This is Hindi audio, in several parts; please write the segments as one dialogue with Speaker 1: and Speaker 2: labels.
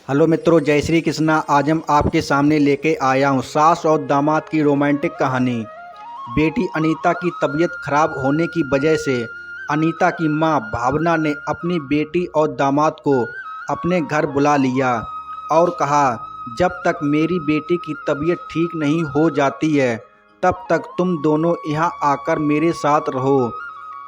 Speaker 1: हेलो मित्रों, जय श्री कृष्णा। आज हम आपके सामने लेके आया हूँ सास और दामाद की रोमांटिक कहानी। बेटी अनीता की तबीयत खराब होने की वजह से अनीता की मां भावना ने अपनी बेटी और दामाद को अपने घर बुला लिया और कहा, जब तक मेरी बेटी की तबीयत ठीक नहीं हो जाती है तब तक तुम दोनों यहाँ आकर मेरे साथ रहो।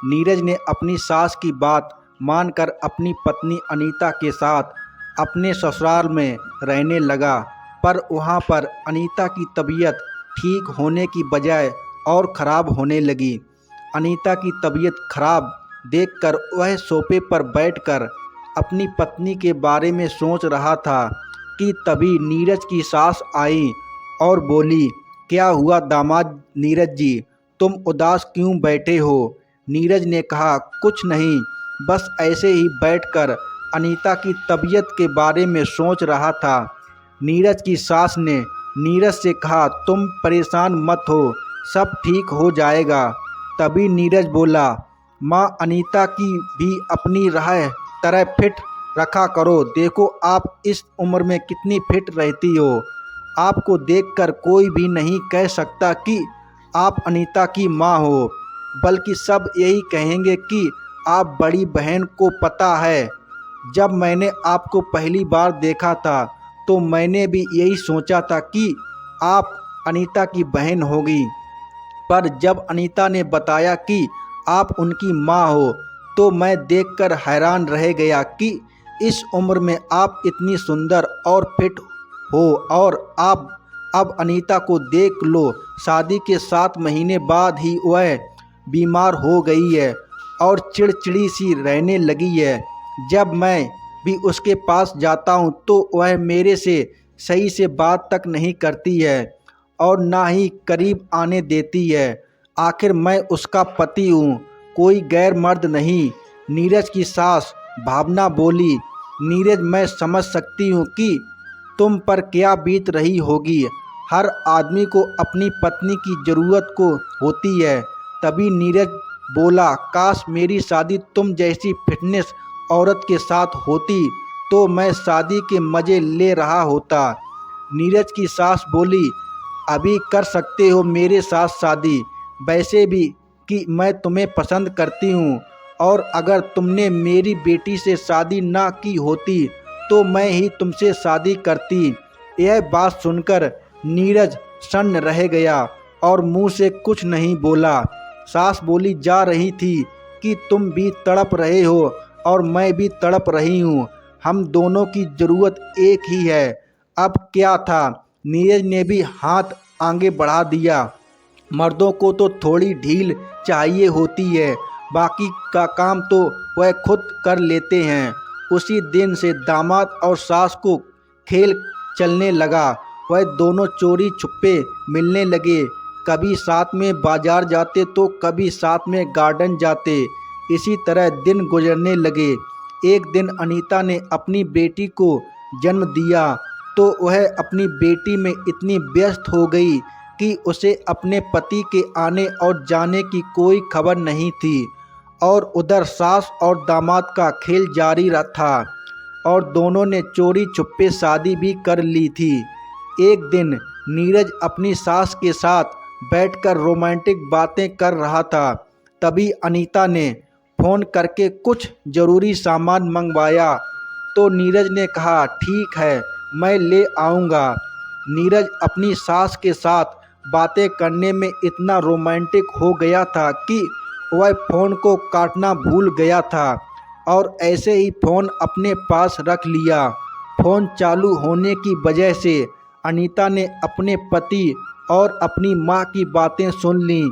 Speaker 1: नीरज ने अपनी सास की बात मानकर अपनी पत्नी अनीता के साथ अपने ससुराल में रहने लगा, पर वहाँ पर अनीता की तबीयत ठीक होने की बजाय और ख़राब होने लगी। अनीता की तबीयत खराब देखकर वह सोफे पर बैठकर अपनी पत्नी के बारे में सोच रहा था कि तभी नीरज की सास आई और बोली, क्या हुआ दामाद नीरज जी, तुम उदास क्यों बैठे हो? नीरज ने कहा, कुछ नहीं, बस ऐसे ही बैठकर अनीता की तबीयत के बारे में सोच रहा था। नीरज की सास ने नीरज से कहा, तुम परेशान मत हो, सब ठीक हो जाएगा। तभी नीरज बोला, माँ अनीता की भी अपनी राह तरह फिट रखा करो। देखो आप इस उम्र में कितनी फिट रहती हो। आपको देखकर कोई भी नहीं कह सकता कि आप अनीता की माँ हो, बल्कि सब यही कहेंगे कि आप बड़ी बहन। को पता है, जब मैंने आपको पहली बार देखा था तो मैंने भी यही सोचा था कि आप अनीता की बहन होगी, पर जब अनीता ने बताया कि आप उनकी माँ हो तो मैं देखकर हैरान रह गया कि इस उम्र में आप इतनी सुंदर और फिट हो। और आप अब अनीता को देख लो, शादी के 7 महीने बाद ही वह बीमार हो गई है और चिड़चिड़ी सी रहने लगी है। जब मैं भी उसके पास जाता हूँ तो वह मेरे से सही से बात तक नहीं करती है और ना ही करीब आने देती है। आखिर मैं उसका पति हूँ, कोई गैर मर्द नहीं। नीरज की सास भावना बोली, नीरज मैं समझ सकती हूँ कि तुम पर क्या बीत रही होगी। हर आदमी को अपनी पत्नी की ज़रूरत को होती है। तभी नीरज बोला, काश मेरी शादी तुम जैसी फिटनेस औरत के साथ होती तो मैं शादी के मज़े ले रहा होता। नीरज की सास बोली, अभी कर सकते हो मेरे साथ शादी, वैसे भी कि मैं तुम्हें पसंद करती हूँ, और अगर तुमने मेरी बेटी से शादी ना की होती तो मैं ही तुमसे शादी करती। यह बात सुनकर नीरज सन्न रह गया और मुंह से कुछ नहीं बोला। सास बोली जा रही थी कि तुम भी तड़प रहे हो और मैं भी तड़प रही हूँ, हम दोनों की ज़रूरत एक ही है। अब क्या था, नीरज ने भी हाथ आगे बढ़ा दिया। मर्दों को तो थोड़ी ढील चाहिए होती है, बाकी का काम तो वह खुद कर लेते हैं। उसी दिन से दामाद और सास को खेल चलने लगा। वह दोनों चोरी छुपे मिलने लगे, कभी साथ में बाजार जाते तो कभी साथ में गार्डन जाते। इसी तरह दिन गुजरने लगे। एक दिन अनीता ने अपनी बेटी को जन्म दिया तो वह अपनी बेटी में इतनी व्यस्त हो गई कि उसे अपने पति के आने और जाने की कोई खबर नहीं थी। और उधर सास और दामाद का खेल जारी था और दोनों ने चोरी छुपे शादी भी कर ली थी। एक दिन नीरज अपनी सास के साथ बैठकर रोमांटिक बातें कर रहा था। तभी अनीता ने फ़ोन करके कुछ ज़रूरी सामान मंगवाया तो नीरज ने कहा, ठीक है मैं ले आऊँगा। नीरज अपनी सास के साथ बातें करने में इतना रोमांटिक हो गया था कि वह फ़ोन को काटना भूल गया था और ऐसे ही फ़ोन अपने पास रख लिया। फ़ोन चालू होने की वजह से अनीता ने अपने पति और अपनी माँ की बातें सुन लीं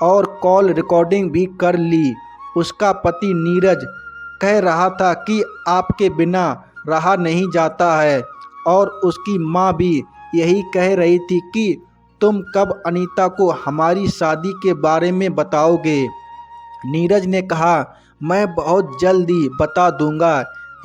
Speaker 1: और कॉल रिकॉर्डिंग भी कर ली। उसका पति नीरज कह रहा था कि आपके बिना रहा नहीं जाता है, और उसकी माँ भी यही कह रही थी कि तुम कब अनीता को हमारी शादी के बारे में बताओगे। नीरज ने कहा, मैं बहुत जल्दी बता दूंगा।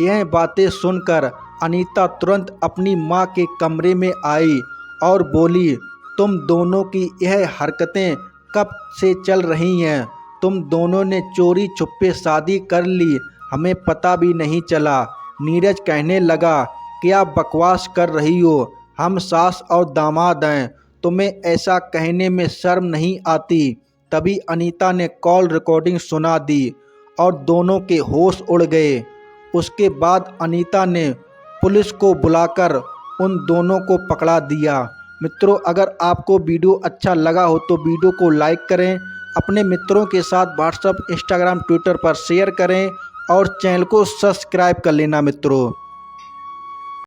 Speaker 1: यह बातें सुनकर अनीता तुरंत अपनी माँ के कमरे में आई और बोली, तुम दोनों की यह हरकतें कब से चल रही हैं? तुम दोनों ने चोरी छुपे शादी कर ली, हमें पता भी नहीं चला। नीरज कहने लगा, क्या बकवास कर रही हो, हम सास और दामाद हैं, तुम्हें ऐसा कहने में शर्म नहीं आती। तभी अनीता ने कॉल रिकॉर्डिंग सुना दी और दोनों के होश उड़ गए। उसके बाद अनीता ने पुलिस को बुलाकर उन दोनों को पकड़ा दिया। मित्रों, अगर आपको वीडियो अच्छा लगा हो तो वीडियो को लाइक करें, अपने मित्रों के साथ व्हाट्सएप, इंस्टाग्राम, ट्विटर पर शेयर करें और चैनल को सब्सक्राइब कर लेना मित्रों।